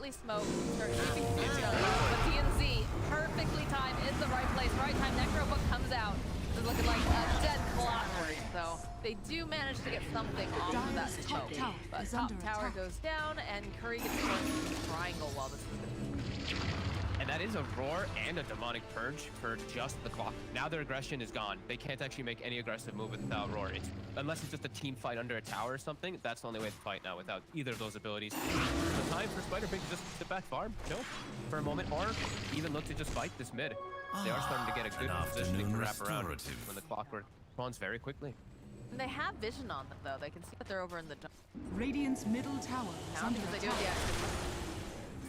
immediately smoke, start sweeping through each other. But DNZ, perfectly timed, in the right place, right time. Necrobook comes out. It's looking like a dead Clockwerk, so they do manage to get something off of that smoke. But top tower goes down, and Curry gets forced into the triangle while this is good. And that is a roar and a demonic purge for just the clock. Now their aggression is gone. They can't actually make any aggressive move without roar. Unless it's just a team fight under a tower or something, that's the only way to fight now without either of those abilities. So time for Spider-Pig to just sit back farm, chill for a moment, or even look to just fight this mid. They are starting to get a good positioning to wrap around when the Clockwerk spawns very quickly. And they have vision on them, though. They can see that they're over in the jungle. Radiant's middle tower is under because they do attack. have the action.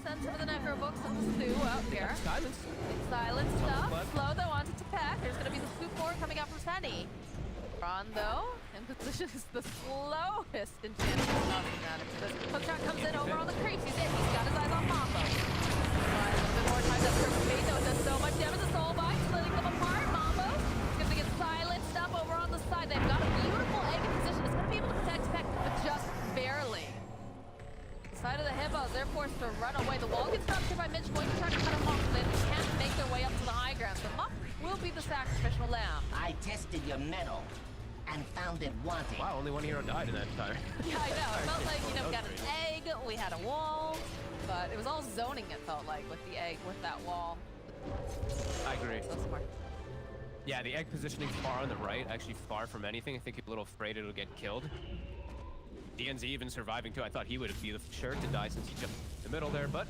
Send some of the Necrobooks and the Stew out here. Silence. Silence stuff. Slow, though, onto Tipek. There's going to be the swoop forward coming out from sehny. Ron, though, in position is the slowest Enchantress causing that. This hookshot comes in over on the creeps. He's in. He's got his eyes on Mambos. A little bit more time. That's perfect bait, though. It does so much damage to Soul Bind, splitting them apart. Mambos is going to get silenced up over on the side. They've got a beautiful egg in position. It's going to be able to protect Tipek, but just barely. Side of the Hippos, they're forced to run away. The wall gets dropped here by Mitch, going to try to cut them off, but they can't make their way up to the high ground. So Muff will be the sacrificial lamb. I tested your metal and found it wanting. Wow, only one hero died in that entire. Yeah, I know. It felt like, you know, we got an egg, we had a wall, but it was all zoning, it felt like, with the egg, with that wall. I agree. So smart. Yeah, the egg positioning far on the right, actually far from anything. I think he's a little afraid it'll get killed. DNZ even surviving too. I thought he would be the sure to die since he jumped in the middle there, but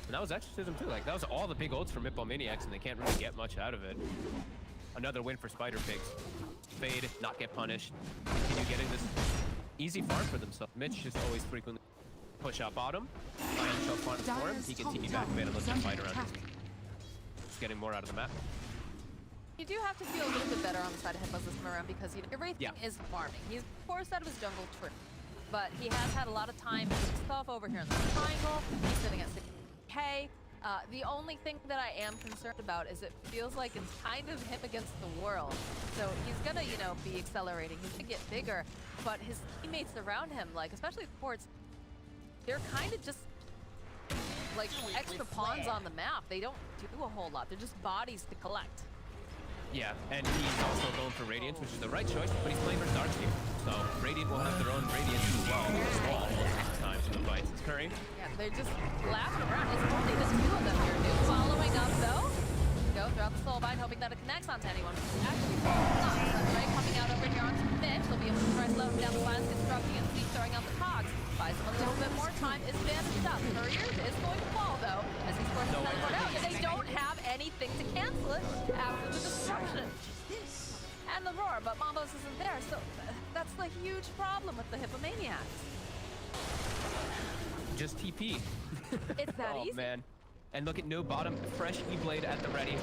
and that was Exorcism too. Like that was all the big ults from Hippomaniacs, and they can't really get much out of it. Another win for Spider-Pigs. Fade, not get punished. Continue getting this easy farm for themselves. Mitch just always frequently push out bottom. Iron Shell farm for him. He can TP back mid and let them fight around. Just getting more out of the map. You do have to feel a little bit better on the side of Hippos this time around because, you know, Wraith is farming. He's forced out of his jungle, true. But he has had a lot of time to put himself over here in the triangle. He's sitting at 6K. The only thing that I am concerned about is it feels like it's kind of him against the world. So he's gonna, you know, be accelerating. He's gonna get bigger. But his teammates around him, like, especially the ports, they're kind of just like extra pawns on the map. They don't do a whole lot. They're just bodies to collect. Yeah, and he's also going for Radiance, which is the right choice, but he's playing for Darkscape. So Radiant will have their own Radiance as well. Most times in the fights. It's Curry. Yeah, they're just laughing around. It's only the two of them here. Nuke following up, though. Go throughout the soul bind, hoping that it connects onto anyone. Actually, not. Right coming out over here onto Mitch. They'll be able to try slow down the violence, constructing, and see throwing out the cogs. Buys them a little bit more time. Is bandaged up. Courier is going to fall, though, as he's forced to teleport out. And they don't have anything to cancel it after the destruction. And the roar, but Mambos isn't there, so that's the huge problem with the Hippomaniacs. Just TP. It's that oh, easy. Man. And look at no bottom, fresh E-Blade at the ready.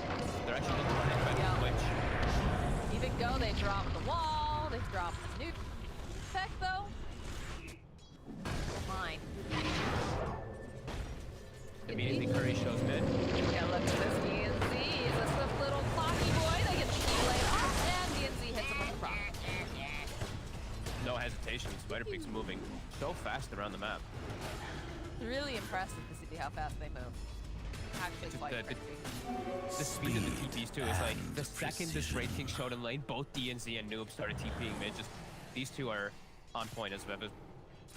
They're actually looking for that ready switch. Even go, they drop the wall, they drop the nuke. Tech though. Fine. Immediately Curry shows mid. Yeah, look at this DNZ. He's a swift little clocky boy. They get the E-Blade off, and DNZ hits him with the prop. No hesitation. Spider-Pig's moving so fast around the map. Really impressive to see how fast they move. Actually quite crazy. The speed of the TPs too is like the second this Wraith King showed in lane, both DNZ and Noob started TPing mid. Just these two are on point as well.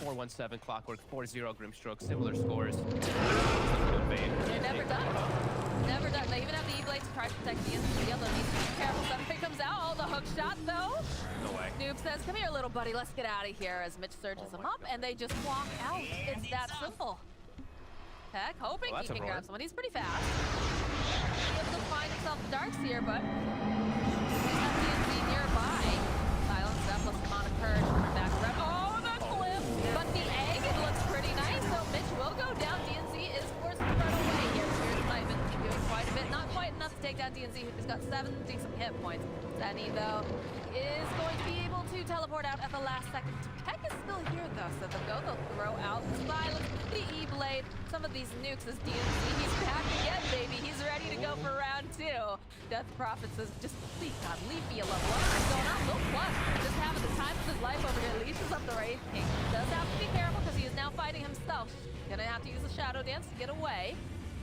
4-1-7 Clockwerk, 4-0 Grimstroke, similar scores. They're never done. Never done. They even have the E-Blade to try to protect the DNZ. Although needs to be careful. Something comes out. Oh, the hook shot though. No way. Noob says, "Come here, little buddy. Let's get out of here." As Mitch surges him up, and they just walk out. It's that simple. Heck, hoping he can grab someone. He's pretty fast. He able to find himself the dark Seer, but he has DNZ nearby. Silence that plus the amount of purge. Back around. Oh, the clip! But the egg, it looks pretty nice. So Mitch will go down. DNZ is forced to run away here. Seer's might have been doing quite a bit. Not quite enough to take down DNZ, who's got 70 some hit points. sehny, though, is going to be able to teleport out at the last second. Tipek is still here, though, so they'll throw out the silence, the E-Blade, some of these nukes as DNZ. He's back again, baby. He's ready to go for round 2. Death Prophet says, just please, God, leave me alone. What's going on? Little Plus just having the time of his life over here. Leashes up the Wraith King. Does have to be careful. fighting himself. Gonna have to use a shadow dance to get away.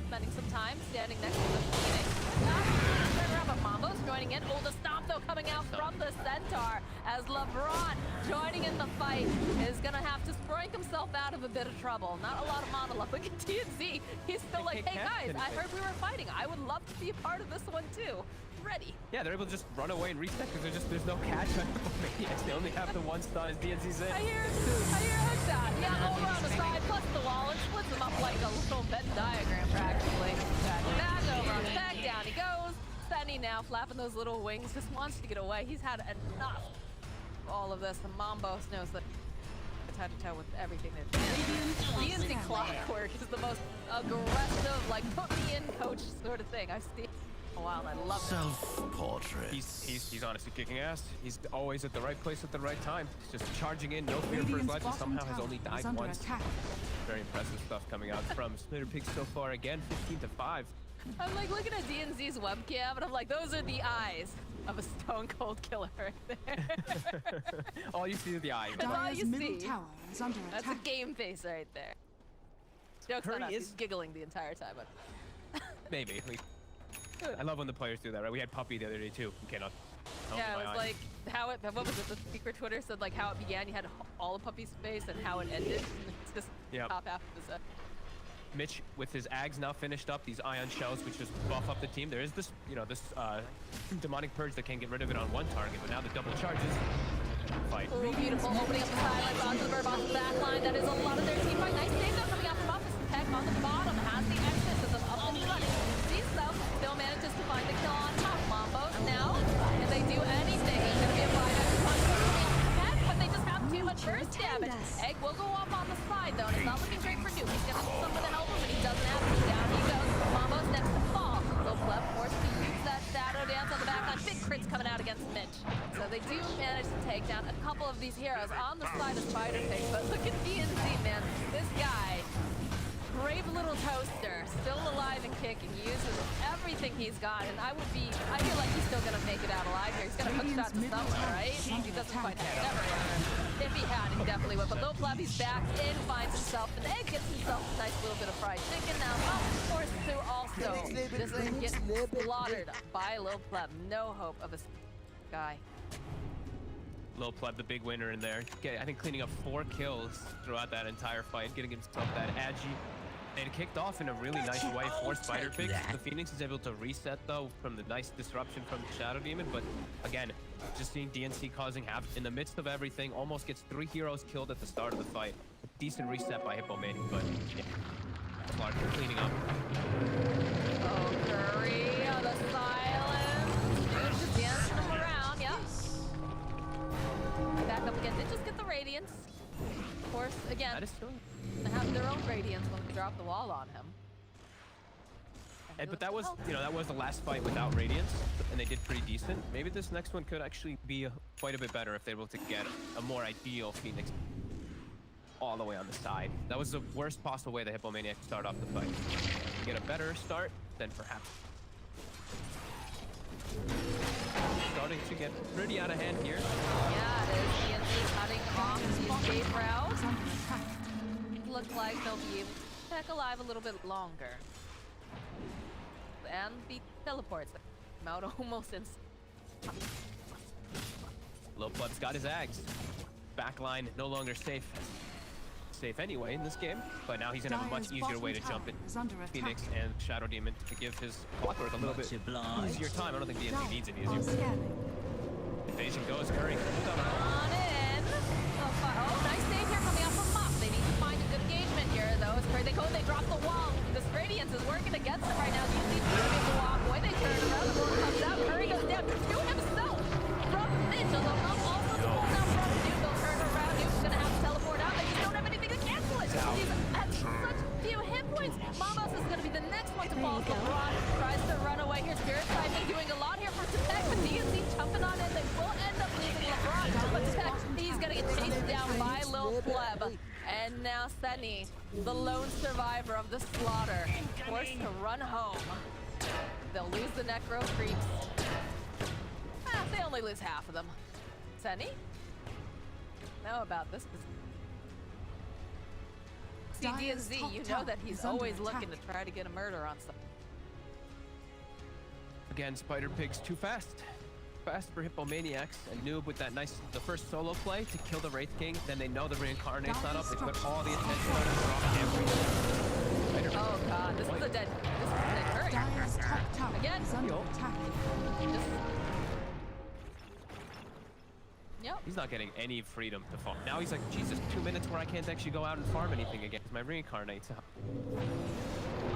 Spending some time standing next to the Phoenix. Turn around, but Mambos joining in. Oh, the stomp though coming out from the Centaur as LeBron joining in the fight is gonna have to sproink himself out of a bit of trouble. Not a lot of monologue. Look at TNC. He's still like, hey guys, I heard we were fighting. I would love to be a part of this one too. Ready. Yeah, they're able to just run away and reset because there's no catch on Hippomaniacs. They only have the one stun as DNC's in. I hear a hook shot. Yeah, over on the side, plus the wall, and splits him up like a little Venn diagram practically. Back over on the back, down he goes. Sehny now flapping those little wings, just wants to get away. He's had enough of all of this. The Mambos knows that it's head to toe with everything they're doing. DNC Clockwerk is the most aggressive, like put me in coach sort of thing I've seen. Oh, wow, I love it. Self-portrait. He's honestly kicking ass. He's always at the right place at the right time. He's just charging in, no fear for his life, and somehow has only died once. Very impressive stuff coming out from Pigzs so far. Again, 15-5. I'm like looking at DNZ's webcam, and I'm like, those are the eyes of a stone cold killer right there. All you see is the eyes. That's all you middle see. tower is under That's attack. a game face right there. Joke's on us. He's giggling the entire time. But Maybe. I love when the players do that, right? We had Puppy the other day too. You cannot. yeah, it was like how it. What was it? The secret Twitter said like how it began. You had all of Puppy's face and how it ended. It's just top half of the. Mitch with his Ags now finished up, these ion shells which just buff up the team. There is this, this demonic purge that can get rid of it on one target, but now the double charges. Fight. Ooh, beautiful opening up the sidelines onto the Mambos back line. That is a lot of their team fight. Nice save though coming out from Office. Tipek on the bottom has the exorcism up and running. Sees though, still manages to find the kill on top. Mambos now, if they do anything, it's gonna be a fight after punch Tipek, but they just have too much burst damage. Egg will go off on the side though, and it's not looking great for Nuke. He's gonna need someone to help him, and he doesn't have to. Down he goes. Mambos next to fall. Loplev forced to use that shadow dance on the back line. Big crits coming out against Mitch. So they do manage to take down a couple of these heroes on the side of Spider-Pig, but look at DNC, man. This guy, brave little toaster, still alive and kicking, uses everything he's got, and I feel like he's still gonna make it out alive here. He's gonna hook shot to someone, right? He doesn't quite have never. If he had, he definitely would. But Loplev, he's back in, finds himself an egg, gets himself a nice little bit of fried chicken. Now, forced to also just get slaughtered by Loplev. No hope of a guy. Loplev, the big winner in there. I think cleaning up 4 kills throughout that entire fight, getting himself that agi. And it kicked off in a really nice way for Spider-Pig. The Phoenix is able to reset though from the nice disruption from the Shadow Demon, but again, just seeing DNC causing havoc in the midst of everything, almost gets 3 heroes killed at the start of the fight. Decent reset by Hippomaniacs, but yeah. Slark cleaning up. Oh, Curry, oh, the silence. Dude just dancing him around, yep. Back up again, did just get the Radiance. Of course, again. That is true. They have their own Radiance when we drop the wall on him. But that was, that was the last fight without Radiance, and they did pretty decent. Maybe this next one could actually be quite a bit better if they're able to get a more ideal Phoenix all the way on the side. That was the worst possible way the Hippomaniacs start off the fight. To get a better start, then perhaps. Starting to get pretty out of hand here. Yeah, it is. DNC cutting off the escape route. Looks like they'll be able to check alive a little bit longer. And the teleports come out almost instantly. Loplev's got his Ags. Backline no longer safe anyway in this game, but now he's gonna have a much easier way to jump in. Phoenix and Shadow Demon to give his Clockwerk a little bit easier time. I don't think DNC needs it easier. Invasion goes, Curry. On in. Oh, nice save here coming out from Mop. They need to find a good engagement here, though. It's Curry. They drop the wall. This Radiance is working against them right now. DNC moving to walk away. They turn around. The ball comes out. Curry goes down to himself from Mitch. Although not also the ball down from Duke. They'll turn around. Duke's gonna have to teleport out. They just don't have anything to cancel it. He's at such few hit points. Mambos is gonna be the next one to fall. LeBron tries to run away here. Spirit Siphon doing a lot here for Tipek, but DNC jumping on in. They will end up losing LeBron. But Tipek, he's gonna get chased down by Lil Pleb. And now Sehny, the lone survivor of the slaughter, forced to run home. They'll lose the Necro Creeps. They only lose half of them. Sehny? Know about this. See DNZ, you know that he's always looking to try to get a murder on something. Again, Spider Pig's too fast. Fast for Hippomaniacs, and Noob with that the first solo play to kill the Wraith King. Then they know the Reincarnate's not up. They put all the attention on him, drop everything. Oh god, this is a dead Curry. Dire's top tower Again. is under attack. Yep. He's not getting any freedom to farm. Now he's like, Jesus, 2 minutes where I can't actually go out and farm anything against my Reincarnates.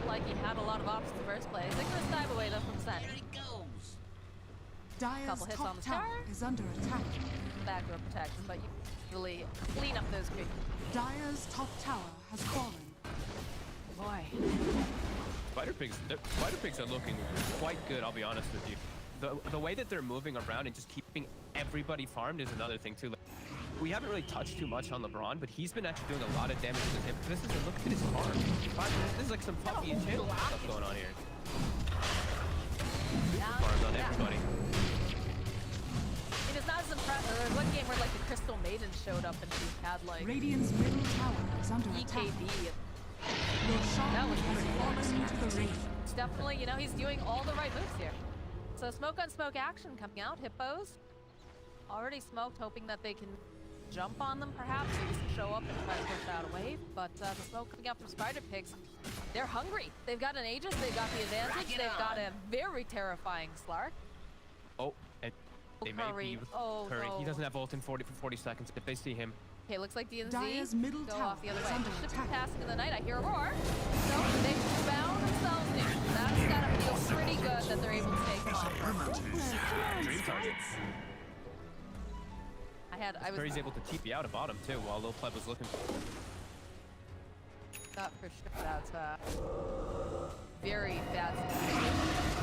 Like he had a lot of options in the first place. They're gonna dive away though from center. There he goes. Dire's Couple hits on top the tower star. is under attack. Back row protection, but you really clean up those creeps. Dire's top tower has fallen. Boy. Spider Pigs are looking quite good, I'll be honest with you. The way that they're moving around and just keeping everybody farmed is another thing too. Like, we haven't really touched too much on LeBron, but he's been actually doing a lot of damage with him. This is look at his farm. This is like some puppy and channel stuff going on here. Farms on everybody. It is not as impressive. There was one game where like the Crystal Maiden showed up and she had like Radiant's middle tower is under attack. EKB. Your That shaman was has pretty fallen to the Wraith. It's definitely, you know, he's doing all the right moves here. So smoke on smoke action coming out. Hippos already smoked, hoping that they can jump on them perhaps, or just show up and try to push out a wave. But the smoke coming out from Spider Pigs, they're hungry. They've got an Aegis, they've got the advantage, they've got a very terrifying Slark. Oh, and they may Curry. be Oh, Curry. no. He doesn't have ult in 40 seconds. If they see him, Okay, looks like DNZ Dire's middle go tower off the other is way. under Shift attack. passing in the night. I hear a roar. So they found themselves new. That's gotta feel pretty good that they're able to take them on. Dream target. I was Curry's able to TP out of bottom too, while Lil Pleb was looking. thought for sure that's very bad situation.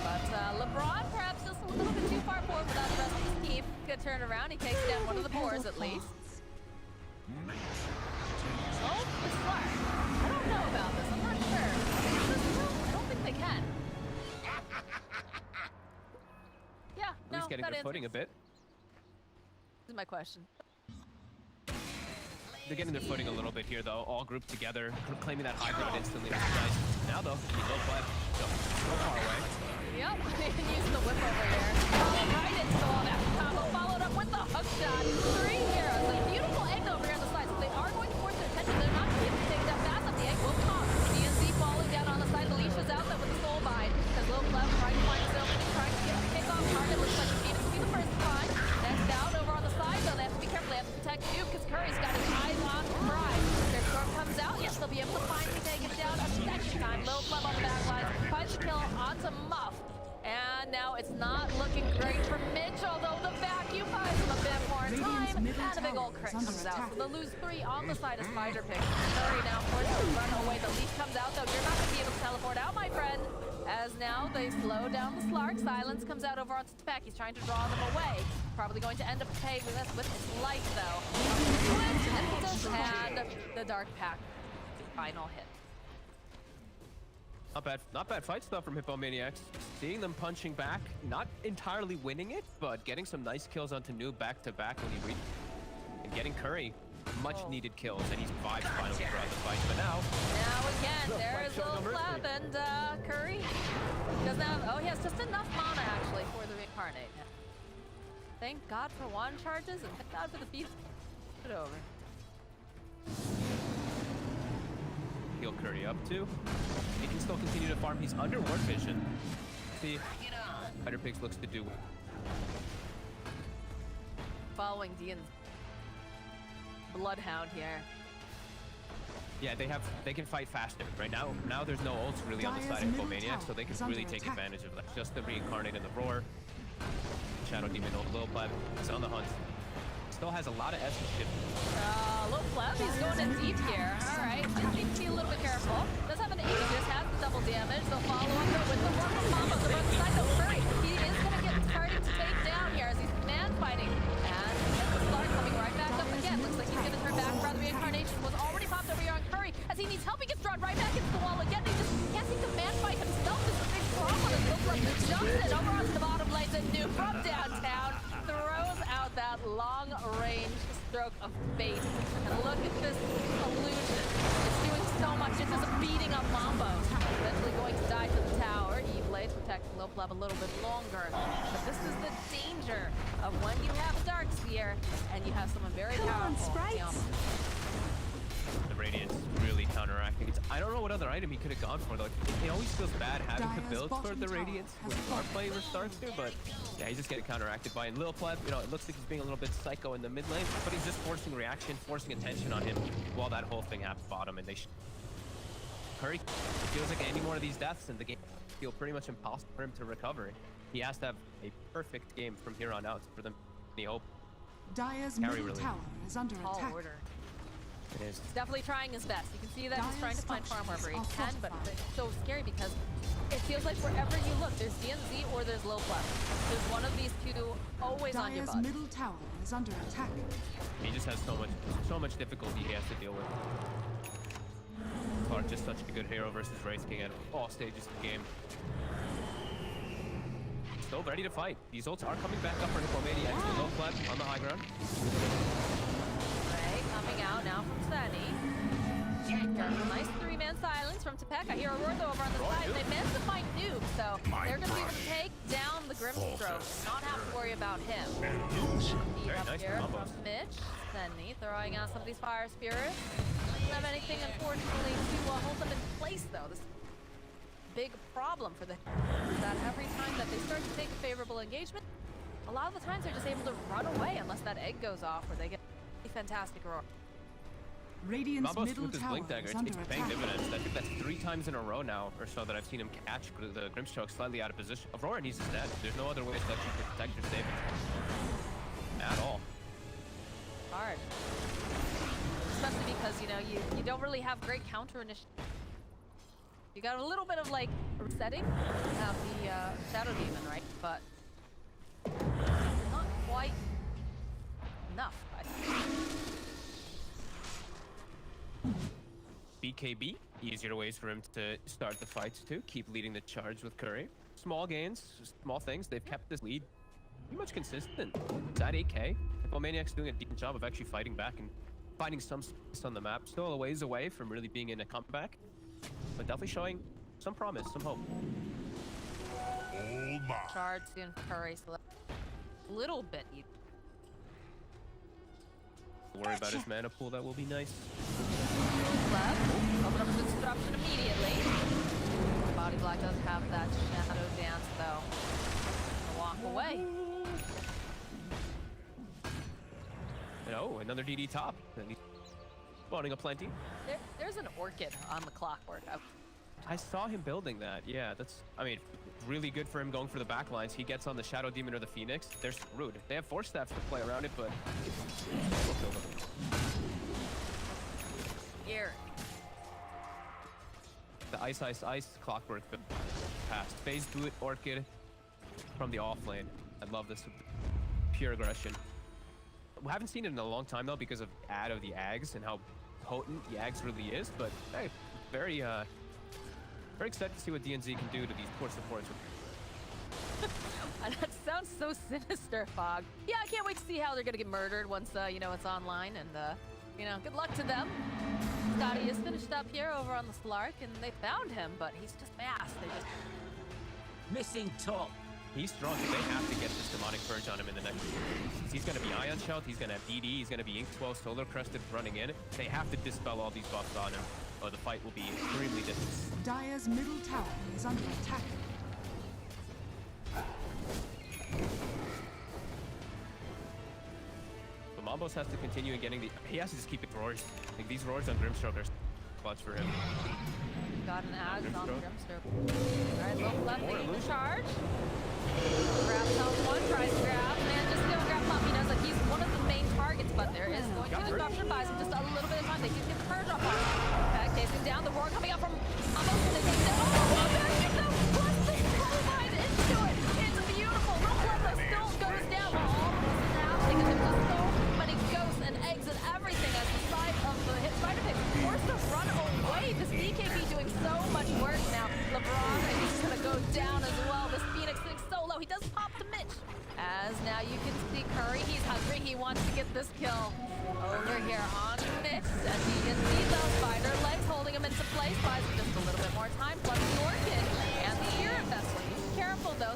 But LeBron perhaps just a little bit too far forward without the rest of his team. Good turn around. He takes down one of the boars at least. Oh, the Slark. I don't know about this. I'm not sure. I don't think they can. Yeah, no, He's getting that their footing a answers. bit. This is my question. They're getting their footing a little bit here, though. All grouped together, claiming that high ground instantly. Which is nice. Now, though, Lil Pleb, so far away. Yep, using the whip over here. Right into the wall. That combo followed up with the hook shot. 3 heroes. A beautiful egg over here on the side. So they are going to force their attention. They're not going to be able to take that fast up. The egg will come. DNZ falling down on the side. Alicia's out there with the soul bind. As Lil Pleb trying to find himself, trying to get a kick off target. Looks like Phoenix will be the first to find. Next out over on the side, though. They have to be careful. They have to protect Duke because Curry's got his eyes on the prize. Their storm comes out. Yes, they'll be able to finally take him down a second time. Lil Pleb on the back line. Finds the kill onto Muff. And now it's not looking great for Mitch, although the vacuum buys him a bit more time. And a big old crit comes out. So they'll lose 3 on the side of Spider Pig. Curry now forced to run away. The leaf comes out, though. You're not going to be able to teleport out, my friend. As now they slow down the Slark. Silence comes out over onto Tipek. He's trying to draw them away. Probably going to end up paying with this with his life, though. And the Dark Pack final hit. Not bad fight stuff from Hippomaniacs. Seeing them punching back, not entirely winning it, but getting some nice kills onto Noob back to back when he reached, and getting Curry much needed kills, and he's 5 finally throughout the fight. But now Again, there's Lil Pleb and Curry doesn't have. Oh, he has just enough mana actually for the reincarnate. Thank God for wand charges and thank God for the feed. Put it over. heal Curry up to. He can still continue to farm. He's under ward vision. See, Spider Pigs looks to do. Following Dean's Bloodhound here. Yeah, they can fight faster. Right now there's no ults really on the side of Hippomaniacs, so they can really take advantage of that. Just the reincarnate and the roar. Shadow Demon ult, Lil Pleb is on the hunt. Still has a lot of essence shift. Lil Pleb, he's going in deep here. Alright, just need to be a little bit careful. Does have an Aegis, has the double damage. They'll follow up though with the one from Mambos. The right side though, Furry. He is gonna get starting to take down here as he's man fighting. And the Slark coming right back up again. Looks like he's gonna turn back. Rather reincarnation was already popped over here on Curry. As he needs help, he gets drawn right back into the wall again. He just can't seem to man fight himself. There's a big problem as Lil Pleb jumps it over onto the bottom lane. The new from downtown throws out that long range stroke of fate. And look at this illusion. It's doing so protect Loplab a little bit longer. But this is the danger of when you have Darkseer and you have someone very powerful. The Radiance really counteracting. I don't know what other item he could have gone for. Like, it always feels bad having to build toward the Radiance when you are playing with Starkster, but yeah, he's just getting counteracted by it. Lil Pleb, you know, it looks like he's being a little bit psycho in the mid lane, but he's just forcing reaction, forcing attention on him while that whole thing happens bottom, and they Curry, it feels like any more of these deaths in the game feel pretty much impossible for him to recover. He has to have a perfect game from here on out for them any hope. Dire's middle tower is under attack. Order. It is. He's definitely trying his best. You can see that he's trying to find farm wherever he can, but it's so scary because it feels like wherever you look, there's DNZ or there's Lil Pleb. There's one of these two always on your butt. Dire's middle tower is under attack. He just has so much difficulty he has to deal with. Clark just such a good hero versus Wraith King at all stages of the game. Still ready to fight. These ults are coming back up for Hippomaniacs. The Lil Pleb on the high ground. Coming out now from sehny. Nice three-man silence from Tipek. I hear a roar though over on the side. They managed to find Noob, so they're going to be able to take down the Grimstroke. Not have to worry about him. Very Up nice here from from Mambos. Mitch. sehny throwing out some of these fire spirits. Doesn't have anything, unfortunately, to hold them in place though. This big problem for the that every time that they start to take a favorable engagement, a lot of the times they're just able to run away unless that egg goes off or they get a fantastic roar. Radiant's Mambos middle with his tower blink dagger, is it's under paying attack. dividends. I think that's 3 times in a row now or so that I've seen him catch the Grimstroke slightly out of position. Aurora needs his dead. There's no other way to actually protect your savings at all. Hard. Especially because, you know, you don't really have great counter initiative. You got a little bit of like resetting. You have the Shadow Demon, right? But not quite enough, I think. BKB, easier ways for him to start the fights too. Keep leading the charge with Curry. Small gains, small things. They've kept this lead pretty much consistent. It's at 8K. Hippomaniacs doing a decent job of actually fighting back and finding some space on the map. Still a ways away from really being in a comeback, but definitely showing some promise, some hope. Charge soon, Curry, so a little bit easy. Worry about his mana pool, that will be nice. Left. Open up the disruption immediately. Body Block does have that shadow dance though. Walk away. And oh, another DD top. Spawning a plenty. There's an orchid on the Clockwerk. I saw him building that. Yeah, that's, I mean, really good for him going for the back lines. He gets on the Shadow Demon or the Phoenix. They're screwed. They have Force Staffs to play around it, but we'll kill them. Here. The Ice Clockwerk pass. Phase do it, Orchid from the off lane. I love this. Pure aggression. We haven't seen it in a long time though because of ad of the Ags and how potent the Ags really is, but hey, very excited to see what DNZ can do to these poor supports. That sounds so sinister, Fog. Yeah, I can't wait to see how they're gonna get murdered once you know, it's online, and you know, good luck to them. Scotty is finished up here over on the Slark, and they found him, but he's just fast. They just Missing top. He's strong. They have to get this Demonic Purge on him in the next. He's going to be Ion Shell. He's going to have DD. He's going to be Ink 12 Solar Crested running in. They have to dispel all these buffs on him, or the fight will be extremely difficult. Dire's middle tower is under attack. But Mambos has to continue getting the. He has to just keep it roars. Like, these roars on Grimstroke are clutch for him. got an ad on Grimstroke. Alright, Low left leading the charge. Grabs on one, tries to grab, and just gonna grab Puppy. Knows that he's one of the main targets, but there is going to be disruption. Buys him just a little bit of time. They can get the purge up on him. Okay, chasing down the roar coming up from almost the take down. Oh, plus the slide into it. It's beautiful. Low left still goes down. Well, all of this is happening, and there's just so many ghosts and eggs and everything as the side of the hit spider pig forced to run away. This BKB doing so much work now. LeBron, and he's gonna go down as well. This Phoenix sitting so low. He does pop to Mitch. As now you can see Curry, he's hungry. He wants to get this kill over here on Mitch. As he gets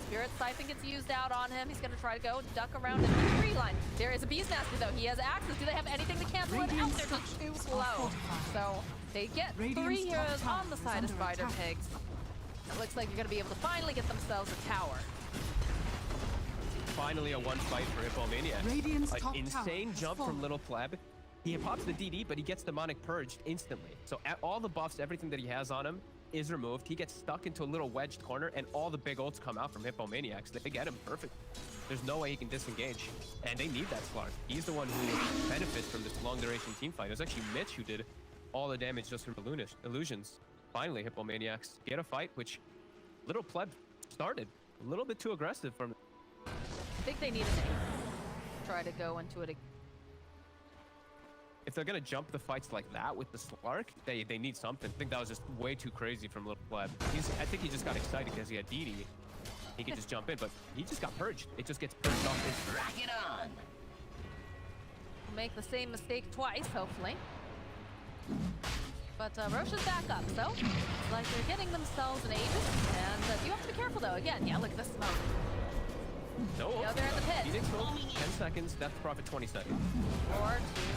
Spirit Siphon gets used out on him. He's going to try to go duck around in the tree line. There is a Beastmaster, though. He has access. Do they have anything to cancel it out? They're just too slow. So they get 3 heroes on the side of Spider Pigs. It looks like you're going to be able to finally get themselves a tower. Finally a one fight for Hippomaniacs. Radiant's An top insane tower jump has from Little Pleb. He pops the DD, but he gets Demonic Purged instantly. So all the buffs, everything that he has on him is removed. He gets stuck into a little wedged corner, and all the big ults come out from Hippomaniacs. They get him perfect. There's no way he can disengage. And they need that Slark. He's the one who benefits from this long-duration team fight. It was actually Mitch who did all the damage just from illusions. Finally, Hippomaniacs get a fight, which Little Pleb started a little bit too aggressive from... I think they need an A. Try to go into it. If they're gonna jump the fights like that with the Slark, they need something. I think that was just way too crazy from Little Pleb. I think he just got excited because he had DD. He could just jump in, but he just got purged. It just gets purged off his... Rack it on! We'll make the same mistake twice, hopefully. But Roche is back up, so it's like they're getting themselves an Aegis. And you have to be careful, though. Again, yeah, look at the smoke. No, Yeah, they're in the pit. Phoenix smoke, 10 seconds, Death Profit 20 seconds. Or two.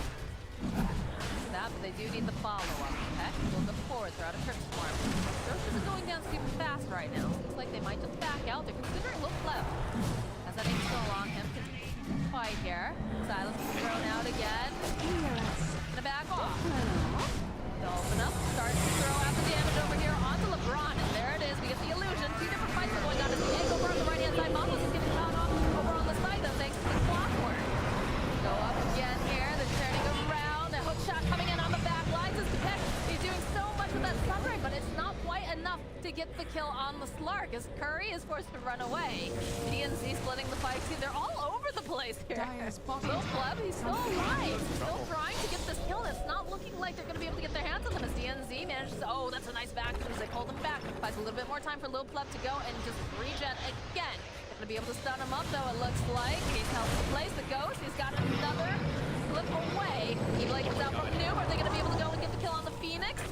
That, but they do need the follow-up. Okay, we'll go forward, throw out a Crypt Swarm. Roche isn't going down super fast right now. Looks like they might just back out. They're considering Little Pleb. As that ain't still along him, can fight here. Silas is thrown out again. Gonna back off. They'll open up, start to throw out the damage over here onto LeBron, and there it is. We get the illusion. 2 different fights are going on. As the angle over on the right-hand side, Mambos is getting caught off over on the side, though, thanks to the Clockwerk. Go up again here. They're turning around. A hook shot coming in on the back lines. As Tipek, he's doing so much with that sunray, but it's not quite enough to get the kill on the Slark, as Curry is forced to run away. DNC splitting the fight, too. They're all over the place here. Little Pleb, he's still alive. Still trying to get this kill. It's not looking like they're going to be able to get their hands on them as DNZ manages to... Oh, that's a nice back as they hold him back. Buys a little bit more time for Little Pleb to go and just regen again. They're going to be able to stun him up, though, it looks like. He's held to place the ghost. He's got another slip away. He comes out from Noob. Are they going to be able to go and get the kill on the Phoenix?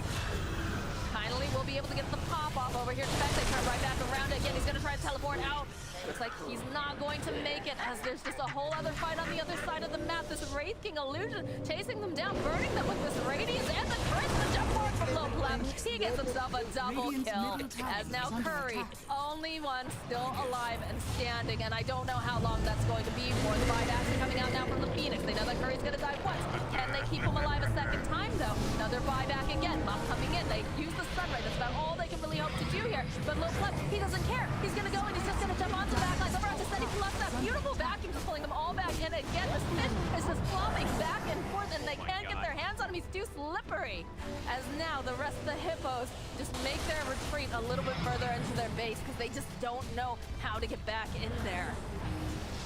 Finally, we'll be able to get the pop-off over here. Tipek, they turn right back around again. He's going to try to teleport out. Looks like he's not going to make it, as there's just a whole other fight on the other side of the map. This Wraith King illusion chasing them down, burning them with this radiance, and the Chris, the jump forward from Little Pleb. He gets himself a double kill, as now Curry, only one still alive and standing, and I don't know how long that's going to be for. The buybacks are coming out now from the Phoenix. They know that Curry's going to die once. Can they keep him alive a second time, though? Another buyback again. Mom coming in. They use the sunray. That's about all they can really hope to do here. But Little Pleb, he doesn't care. He's going to go and he's just going to jump onto the back lines. Over onto Sehny, plus that beautiful backing, just pulling them all back in again. The Mitch is just flopping back and forth, and they can't get their hands on him. He's too slippery. As now the rest of the Hippos just make their retreat a little bit further into their base because they just don't know how to get back in there.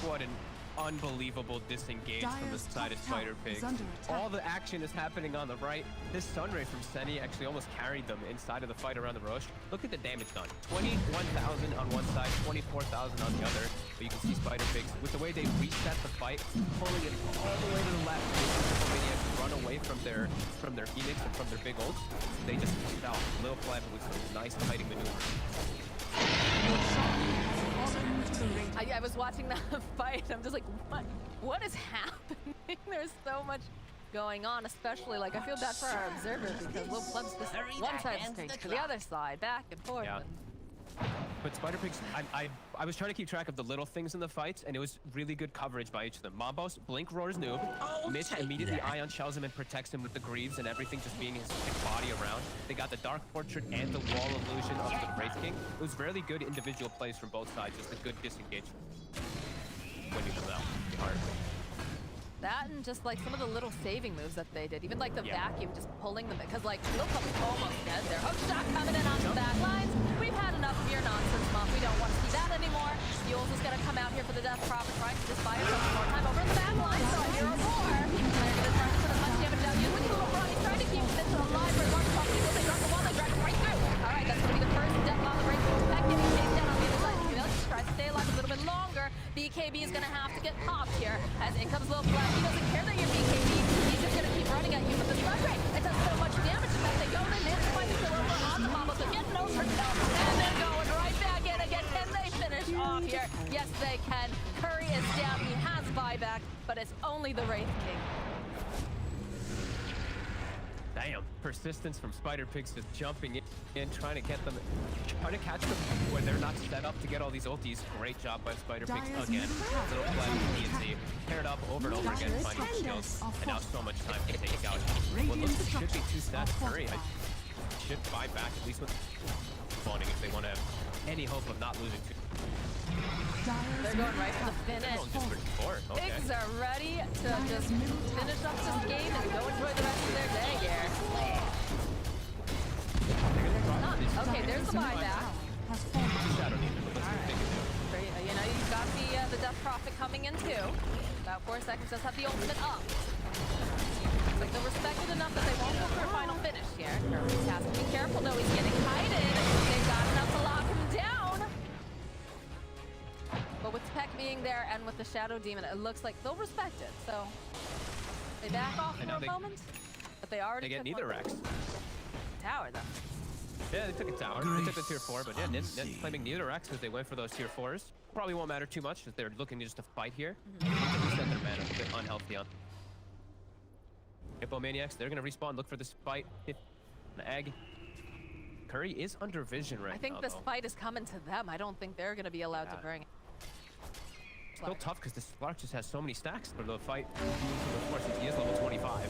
What an unbelievable disengage from the side of Spider Pigs. All the action is happening on the right. This sunray from Sehny actually almost carried them inside of the fight around the Roche. Look at the damage done. 21,000 on one side, 24,000 on the other. But you can see Spider Pigs, with the way they reset the fight, pulling it all the way to the left. Hippomaniacs run away from their Phoenix and from their big ults. They just fell. Little Pleb with some nice fighting maneuvers. I was watching that fight, and I'm just like, what is happening? There's so much going on, especially, like, I feel bad for our observer because Little Pleb's just one side of the stage to the other side, back and forth. Yeah. But Spider Pigs, I was trying to keep track of the little things in the fights, and it was really good coverage by each of them. Mambos, Blink roars noob. Mitch immediately Ion shells him and protects him with the Greaves and everything just being his body around. They got the Dark Portrait and the Wall illusion of the Wraith King. It was really good individual plays from both sides, just a good disengagement when you come out. Hard. That and just like some of the little saving moves that they did, even like the vacuum, just pulling them, because like Little Pleb is almost dead. Their hook shot coming in on the back lines. We've had enough of your nonsense, Mom. We don't want to see that anymore. Yules is gonna come out here for the Death Prophet, trying to just buy herself some more time over in the back line. So I hear a roar. They're gonna try to put as much damage down. Yules with the little run. He's trying to keep Mitch alive for as long as possible. They drop the wall, they drag him right through. All right, that's gonna be the first death on the break. Tipek getting chased down on the other side. He tries to stay alive a little bit longer. BKB is gonna have to get popped here as in comes Little Pleb. He doesn't care that you're BKB. He's just gonna keep running at you with the stun rate. It does so much damage that they go in and manage to find the kill over on the Mambos. They're getting over kill, and they're going right back in again. Can they finish off only the Wraith King. Damn, persistence from Spider Pigs just jumping in, trying to get them, trying to catch them when they're not set up to get all these ultis. Great job by Spider Pigs again. Little play with DNC, paired up over and over again, finding skills, and now so much time to take out. What looks like should be 2 stats. Curry should buy back at least with spawning if they want to have any hope of not losing. They're going right for the finish. Okay. Pigzs are ready to just finish up this game and go enjoy the rest of their day here. Okay, there's the buyback. Great. You know, you've got the Death Prophet coming in too. About 4 seconds, just have the ultimate up. Looks like they're respected enough that they won't go for a final finish here. He has to be careful though, he's getting kited. They've got enough to lock him down. But with Tipek being there and with the Shadow Demon, it looks like they'll respect it. So they back off for a moment, but they already get neither Rex. Tower though. Yeah, they took a tower. They took the tier 4, but yeah, Nit claiming neither Rex as they went for those tier 4s. Probably won't matter too much if they're looking just to fight here. They need to reset their mana, a bit unhealthy on. Hippomaniacs, they're gonna respawn, look for this fight. Hit an egg. Curry is under vision right now. I think this fight is coming to them. I don't think they're gonna be allowed to bring it. Still tough because this Slark just has so many stacks for the fight. Of course, he is level 25.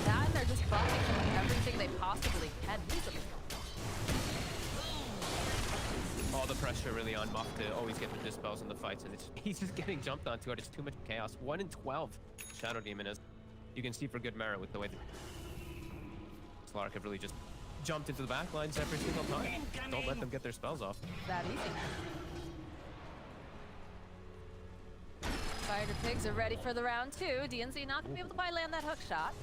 That and they're just buffing everything they possibly can easily. All the pressure really on Muff to always get the dispels in the fights, and he's just getting jumped onto it. It's too much chaos. 1 in 12 Shadow Demon is. You can see for good merit with the way Slark have really just jumped into the back lines every single time. Don't let them get their spells off. That easy. Spider Pigs are ready for the round 2. DNC not gonna be able to land that hook shot.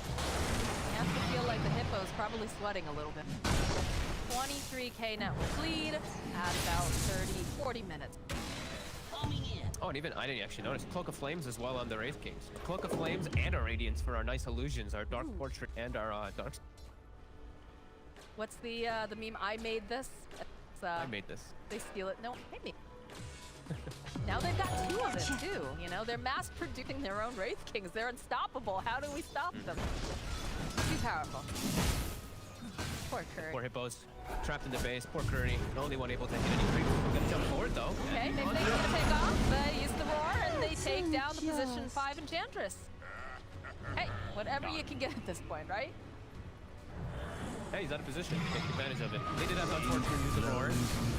You have to feel like the Hippo's probably sweating a little bit. 23k network lead at about 40 minutes. Oh, and even I didn't actually notice Cloak of Flames as well on the Wraith Kings. Cloak of Flames and our Radiance for our nice illusions, our Dark Portrait and our Dark. What's the meme? I made this. It's, I made this. They steal it. No, maybe. Now they've got 2 of it too. You know, they're mass producing their own Wraith Kings. They're unstoppable. How do we stop them? Too powerful. Poor Curry. Poor Hippos trapped in the base. Poor Curry, the only one able to hit any creep. We're gonna jump forward though. Okay, maybe they gonna take off. They use the roar and they take down the position 5 Enchantress. Hey, whatever you can get at this point, right? Hey, he's out of position. Take advantage of it. They did have unfortunate use of roar,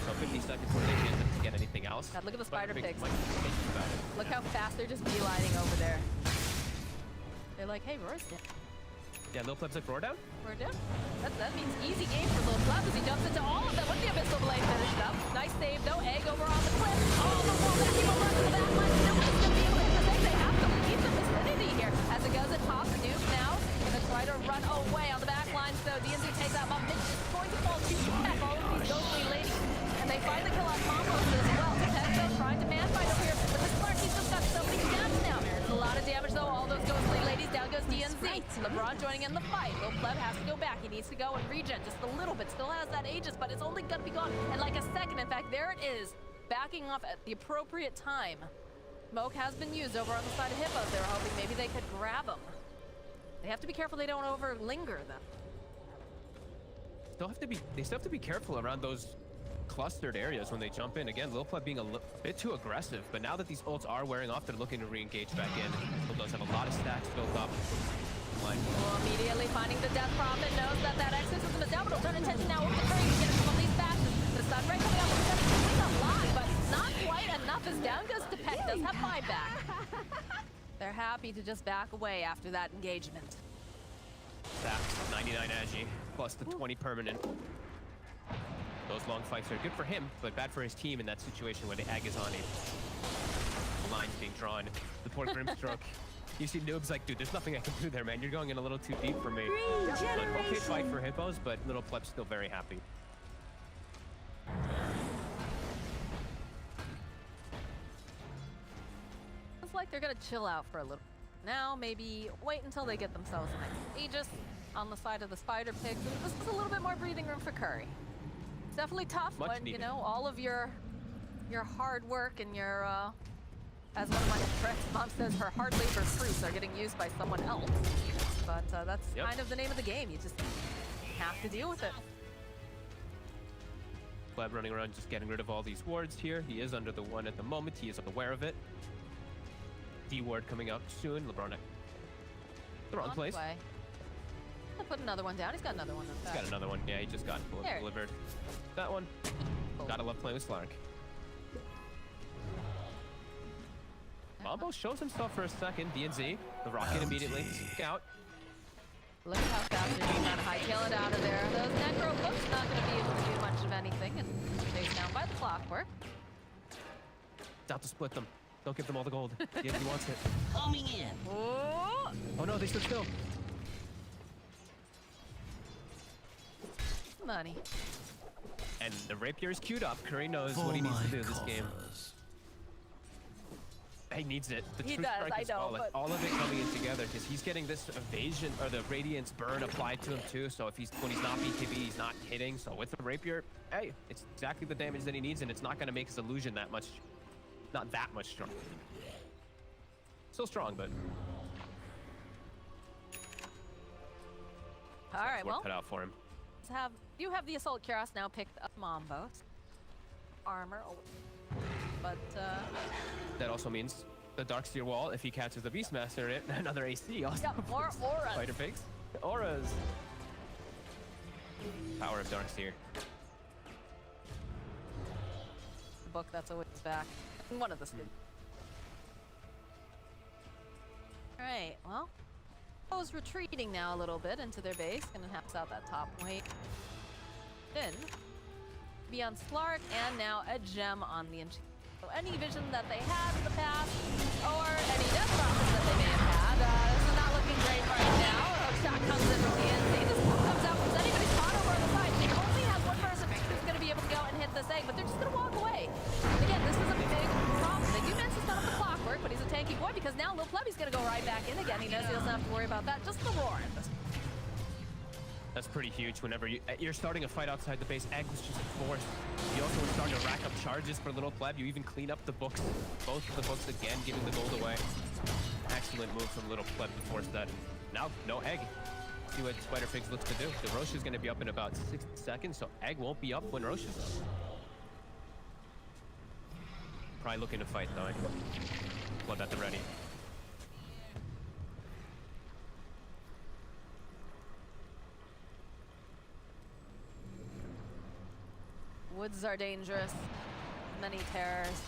so 50 seconds before they chance to get anything else. God, look at the Spider Pigs. About it. Look how fast they're just beelining over there. They're like, hey, Roar's dead. Yeah, Lil Pleb's like roar down? Roar down. That means easy game for Lil Pleb as he jumps into all of them with the Abyssal Blade finished up. Nice save though. Egg over on the cliff. Oh, the wall backing over to the back line. Nobody's gonna be able to hit the thing. They have to leave the vicinity here. As it goes at top, Nuke now gonna try to run away on the back line. So DNC takes out Mitch. It's going to fall to Tipek, all of these ghostly ladies. And they find the kill on Mambos as well. Tipek though trying to man fight over here. But the Slark, he's just got so many stabs now. There's a lot of damage though. All those ghostly ladies. Down goes DNC. LeBron joining in the fight. Lil Pleb has to go back. He needs to go and regen just a little bit. Still has that Aegis, but it's only gonna be gone in like a second. In fact, there it is. Backing off at the appropriate time. Smoke has been used over on the side of Hippos. They were hoping maybe they could grab him. They have to be careful they don't over linger them. They still have to be careful around those clustered areas when they jump in. Again, Lil Pleb being a bit too aggressive, but now that these ults are wearing off, they're looking to re-engage back in. Lil does have a lot of stacks built up. Well, immediately finding the Death Prophet knows that exorcism is down, but he'll turn attention now over the Curry to get some of these bashes. The Sunray coming up, we're gonna see a lot, but not quite enough as down goes Tipek. Does have buyback. They're happy to just back away after that engagement. That's 99 Agi, plus the 20 permanent. Those long fights are good for him, but bad for his team in that situation where the Ag is on it. The line's being drawn. The poor Grimstroke. You see Noob's like, dude, there's nothing I can do there, man. You're going in a little too deep for me. Okay fight for Hippos, but Little Pleb's still very happy. Looks like they're gonna chill out for a little. Now maybe wait until they get themselves a nice Aegis on the side of the Spider Pigs. This is a little bit more breathing room for Curry. It's definitely tough when, you know, all of your hard work and your As one of my friends' mom says, her hard labor fruits are getting used by someone else. But that's kind of the name of the game. You just have to deal with it. Pleb running around just getting rid of all these wards here. He is under the one at the moment. He is aware of it. D ward coming up soon. LeBron. The wrong place. I'll put another one down. He's got another one. He's got another one. Yeah, he just got delivered. That one. Cool. Gotta love playing with Slark. Mambos shows himself for a second. DNZ. The rocket immediately. Out. Look at how fast they're trying to hightail it out of there. Those necro books not going to be able to do much of anything. And chased down by the Clockwerk. It's out to split them. Don't give them all the gold. He wants it. Coming in. Oh no, they stood still. Money. And the rapier is queued up. Curry knows what he needs to do this game. He needs it. The He Truth does, Strike I is know, solid. but- All of it coming in together because he's getting this evasion or the radiance burn applied to him too. So if when he's not BKB, he's not hitting. So with the rapier, hey, it's exactly the damage that he needs, and it's not going to make his illusion that much, not that much stronger. Still strong, but All right, well, cut out for him. You have the Assault Cuirass now picked up Mambos. Armor, but That also means the Darkseer wall, if he catches the Beastmaster in it, another AC also. yeah, more auras. Fighter Pigs. Auras. Power of Darkseer. The book that's always back. One of the skins. All right, well, Poe's retreating now a little bit into their base. Gonna haps out that top wave. Then be on Slark, and now a gem on the Enchantress. So any vision that they had in the past, or any death process that they may have had, this is not looking great right now. A shot comes in from the NC. This comes out from anybody's caught over on the side. He only has one person who's going to be able to go and hit this egg, but they're just going to walk away. Again, this is a big problem. They do manage to stun up the Clockwerk, but he's a tanky boy because now Lil Plebby's going to go right back in again. He knows he doesn't have to worry about that. Just the roar. That's pretty huge whenever you're starting a fight outside the base. Egg was just forced. You also were starting to rack up charges for Little Pleb. You even clean up the books. Both of the books again, giving the gold away. Excellent move from Little Pleb to force that. Now, no egg. See what Spider Pigs looks to do. The Roche is going to be up in about 60 seconds, so egg won't be up when Roche is up. Probably looking to fight, though. Blood at the ready. Woods are dangerous. Many terrors.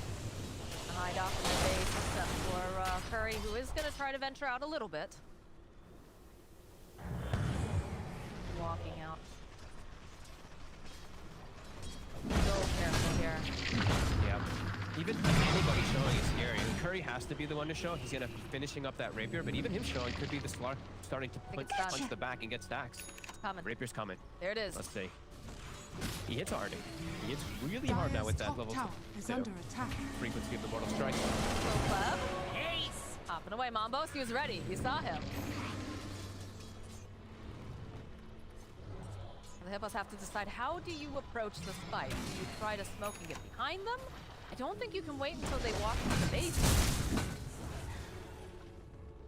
Hide off in the base, except for Curry, who is going to try to venture out a little bit. Walking out. So careful here. Yeah. Even anybody showing is scary. And Curry has to be the one to show. He's going to be finishing up that rapier, but even him showing could be the Slark starting to punch the back and get stacks. It's coming. Rapier's coming. There it is. Let's see. He hits hard. He hits really hard now with that top level tower is under attack. frequency of the mortal strike. Little Pleb. Hopping away, Mambos. He was ready. You saw him. The Hippos have to decide, how do you approach this fight? Do you try to smoke and get behind them? I don't think you can wait until they walk into the base.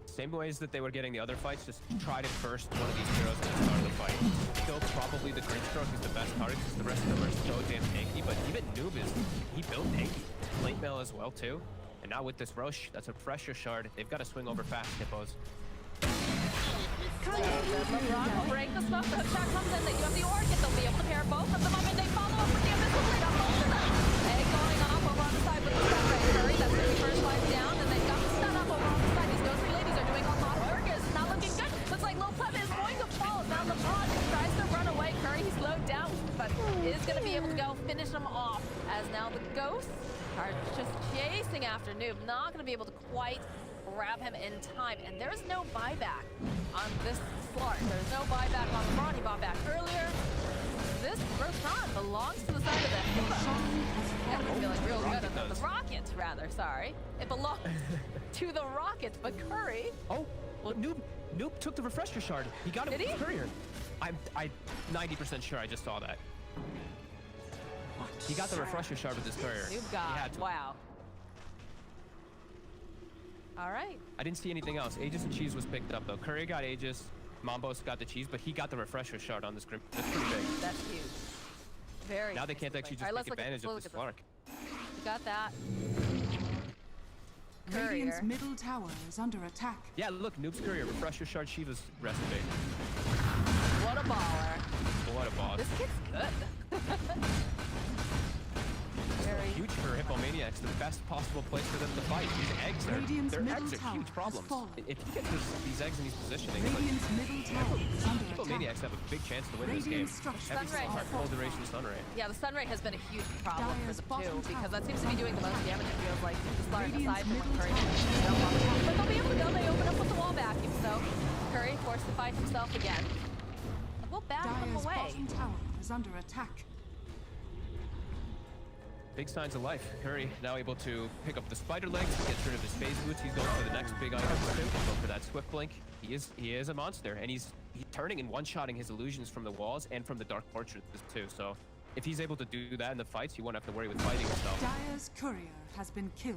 Same ways that they were getting the other fights, just try to burst one of these heroes at the start of the fight. Still, probably the Grimstroke is the best target because the rest of them are so damn tanky, but even Noob he built tanky. Plate mail as well, too. And now with this Roche, that's a pressure shard. They've got to swing over fast, Hippos. LeBron will break the smoke. The hook shot comes in. They do have the Orchid. They'll be able to pair both of them up, and they follow up with the Abyssal Blade on both of them. Egg going off over on the side with the stun right Curry. That's going to be first life down, and they've got the stun up over on the side. These ghostly ladies are doing a lot of work. It's not looking good. Looks like Lil Pleb is going to fall. Now LeBron tries to run away. Curry, he's slowed down, but is going to be able to go finish him off, as now the ghosts are just chasing after Noob. Not going to be able to quite grab him in time, and there's no buyback on this Slark. There's no buyback on LeBron. He bought back earlier. This Rotan belongs to the side of the Hippo. Yeah, we're feeling real good on the Rocket, rather, sorry. It belongs to the Rocket, but Curry... Oh, well, Noob took the refresher shard. He got it with his courier. I'm 90% sure I just saw that. He got the refresher shard with his courier. Noob got, wow. All right. I didn't see anything else. Aegis and Cheese was picked up though. Curry got Aegis, Mambos got the Cheese, but he got the refresher shard on the scrim. That's pretty big. That's huge. Very. Now they can't actually just take advantage of this Slark. You got that. Radiant's Courier. middle tower is under attack. Yeah, look, Noob's Courier, refresher shard, Shiva's recipe. What a baller. What a boss. This kid's good. Very. Huge for Hippomaniacs, the best possible place for them to fight. These eggs Radiant's their middle eggs are tower huge has problems. fallen. If you get these eggs in these positionings, like, Radiant's middle tower is under Hippomaniacs attack. have a big chance to win this game. Radiant structures Heavy Sunray Slark, has full duration Sunray. Yeah, the Sunray has been a huge problem for Dire's them bottom too, because tower that seems to be doing the most damage. It feels like the Slark Radiant's aside from middle Curry. tower is under attack. But they'll be able to go. They open up with the wall vacuum, so Curry forced to fight himself again. We'll bat him Dire's away. bottom tower is under attack. Big signs of life. Curry now able to pick up the spider legs, get rid of his phase boots. He's going for the next big item too. Go for that swift blink. He is a monster, and he's turning and one-shotting his illusions from the walls and from the dark portraits too. So if he's able to do that in the fights, he won't have to worry with fighting himself. Dire's courier has been killed.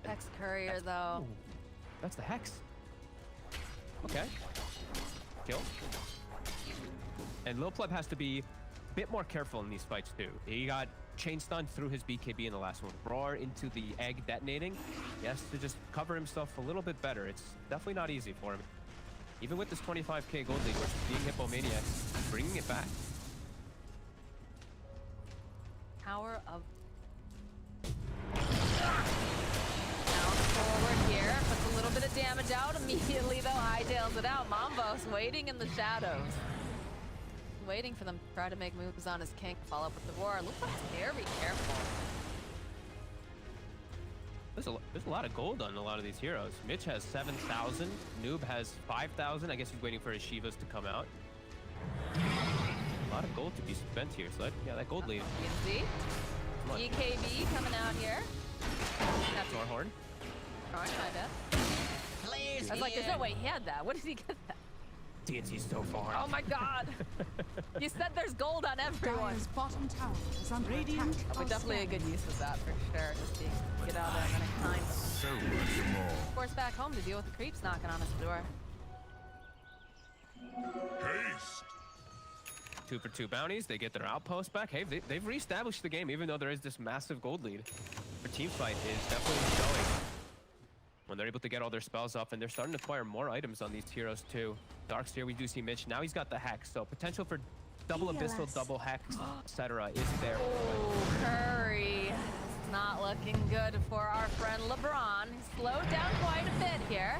Hex Courier though. Ooh, that's the Hex. Okay. Kill. And Lil Pleb has to be a bit more careful in these fights too. He got chain stunned through his BKB in the last one. Roar into the egg detonating. He has to just cover himself a little bit better. It's definitely not easy for him. Even with this 25k gold league, versus being Hippomaniacs, bringing it back. Power of. Now forward here, puts a little bit of damage out. Immediately though, hightails it out. Mambos waiting in the shadows. Waiting for them to try to make moves on his king. Follow up with the roar. Looks like he's very careful. There's a lot of gold on a lot of these heroes. Mitch has 7,000. Noob has 5,000. I guess he's waiting for his Shivas to come out. A lot of gold to be spent here. So that gold lead. PNC. Come on. EKB coming out here. That's Norhorn. Norhorn, my bad. Players I was like, there's here. no way he had that. What did he get that? DNC's so far. Oh my god! You said there's gold on everyone. Dire's bottom tower is under attack. Probably definitely a good use of that for sure. Just being get out there and kind. So much more. Force back home to deal with the creeps knocking on his door. Haste. 2 for 2 bounties. They get their outpost back. Hey, they've reestablished the game, even though there is this massive gold lead. Their team fight is definitely showing when they're able to get all their spells off, and they're starting to acquire more items on these heroes too. Darkseer, we do see Mitch. Now he's got the Hex, so potential for double Abyssal, double Hex, etc. is there. Oh, Curry. It's not looking good for our friend LeBron. He's slowed down quite a bit here.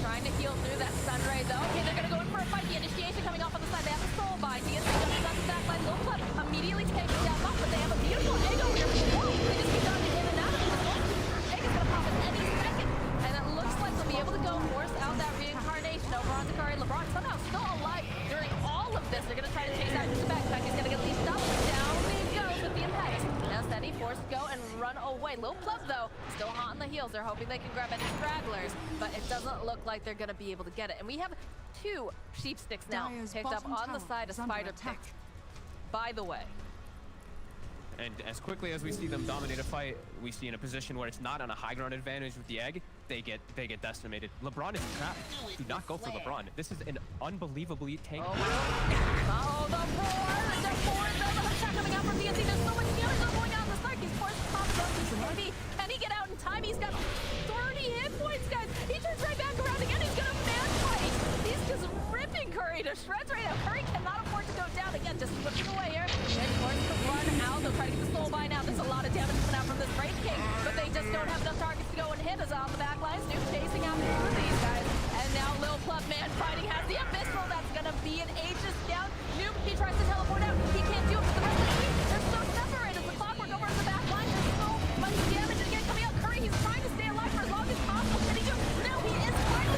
Trying to heal through that Sunray though. Okay, they're gonna go in for a fight. The initiation coming off on the side. They have the soul bind. DSC goes on the backline. Low flip immediately taking down off, but they have a beautiful egg over here for the wall. They just keep dodging in and out of this one. Egg is gonna pop at any second. And it looks like they'll be able to go force out that reincarnation over on Zakari. LeBron somehow still alive during all of this. They're gonna try to chase out the backpack. He's gonna get these stops. Down he goes with the impact. Now Sehny forced to go and run away. Lil Pleb though, still hot on the heels. They're hoping they can grab any stragglers, but it doesn't look like they're gonna be able to get it. And we have 2 sheep sticks now Dire's picked up bottom on the tower side of is under Spider attack. Pick. By the way. And as quickly as we see them dominate a fight, we see in a position where it's not on a high ground advantage with the egg, they get decimated. LeBron is trapped. Do not go for LeBron. This is an unbelievably tanky. Oh, the roar! The forward, the hook shot coming out from DNC. There's so much damage not going down the Slark. He's forced to pop up. He's heavy. Can he get out in time? He's got 30 hit points, guys. He turns right back around again. He's gonna man fight. He's just ripping Curry to shreds right now. Curry cannot afford to go down again. Just whipping away here. And forced to run out. They'll try to get the soul by now. There's a lot of damage coming out from this Wraith King, but they just don't have enough targets to go and hit us on the back line. Snoop chasing out through these guys. And now Lil Pleb man fighting has the Abyssal. That's gonna be an Aegis down. Noob, he tries to teleport out. He can't do it for the rest of the team. They're so separated. The Clockwerk over to the back line. There's so much damage again coming out. Curry, he's trying to stay alive for as long as possible. Can he do it? No, he is finally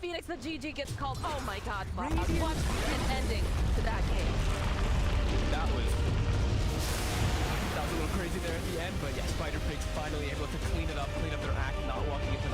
Phoenix, the GG gets called. Oh my god, what Radiant. an ending to that game. That was a little crazy there at the end, but yeah, Spider Pig's finally able to clean it up, clean up their act, not walking into